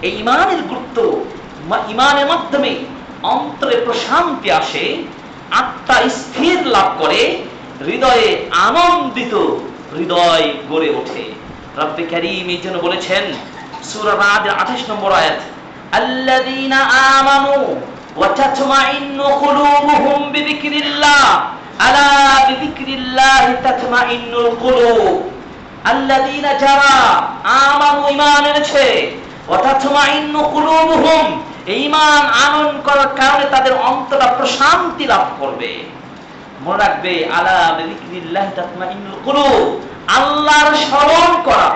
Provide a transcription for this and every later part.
এই ঈমানের গুরুত্ব, ঈমানের মাধ্যমে অন্তরে প্রশান্তি আসে, আত্মা স্থির লাভ করে, হৃদয়ে আনন্দিত হৃদয় গড়ে ওঠে। রব্বে কারীম এই জন্য বলেছেন সূরা রাদের 28 নম্বর আয়াত, আল্লাযীনা আমানু ওয়া তাতমাইন্নু কুলুবুহুম বিযিকরিল্লাহ আলা বিযিকরিল্লাহি তাতমাইন্নুল কুলুব। আল্লাযীনা যারা আমানু ঈমান এনেছে, ওয়া তাতমাইন্নু কুলুবুহুম ঈমান আনয়ন করার কারণে তাদের অন্তরটা প্রশান্তি লাভ করবে। মনে রাখবে, আলা বিযিকরিল্লাহি তাতমাইন্নুল কুলুব, আল্লাহর স্মরণ করা,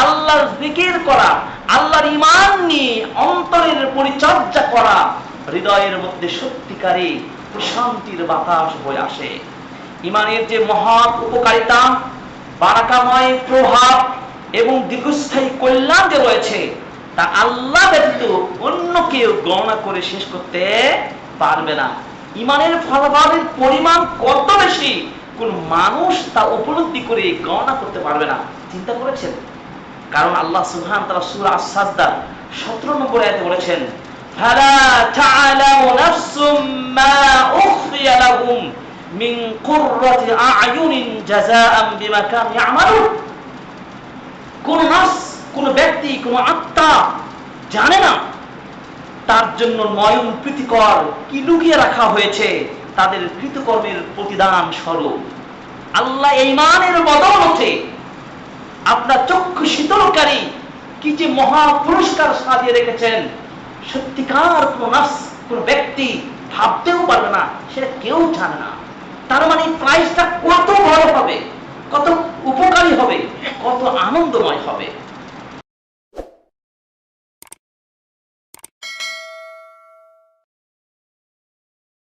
আল্লাহর জিকির করা, আল্লাহর ঈমান নিয়ে অন্তরের পরিচর্যা করা, হৃদয়ের মধ্যে সত্যিকারে প্রশান্তির বাতাস বয়ে আসে। ঈমানের যে মহৎ উপকারিতা, বারাকাময় প্রভাব এবং দীর্ঘস্থায়ী কল্যাণ যে রয়েছে, তা আল্লাহ ব্যতীত অন্য কেউ গণনা করে শেষ করতে পারবে না। ঈমানের ফলাফলের পরিমাণ কত বেশি কোন মানুষ তা উপলব্ধি করে গণনা করতে পারবে না। চিন্তা করেছেন? কারণ আল্লাহ সুবহানাহু ওয়া তাআলা সূরা আস-সাজদার 17 নম্বর আয়াতে বলেছেন, ফালা তা'লামু নাফসুম মা উখফিয়া লাহুম মিন কুররাতি আ'য়ুনিন জাযাআন বিমা কানু ইয়া'মালুন। কোন নাফস, কোন ব্যক্তি, কোন আত্মা জানে না তার জন্য নয়ন প্রীতিকর কি লুকিয়ে রাখা হয়েছে তাদের কৃতকর্মের প্রতিদান স্বরূপ। আল্লাহ ঈমানের বদৌলতে আপনার চক্ষু শীতলকারী কি যে মহা পুরস্কার সাজিয়ে রেখেছেন, সত্যিকার কোন নাফস, কোন ব্যক্তি ভাবতেও পারবে না, সেটা কেউ জানে না। তার মানে প্রাইসটা কত বড় হবে, কত উপকারী হবে, কত আনন্দময় হবে।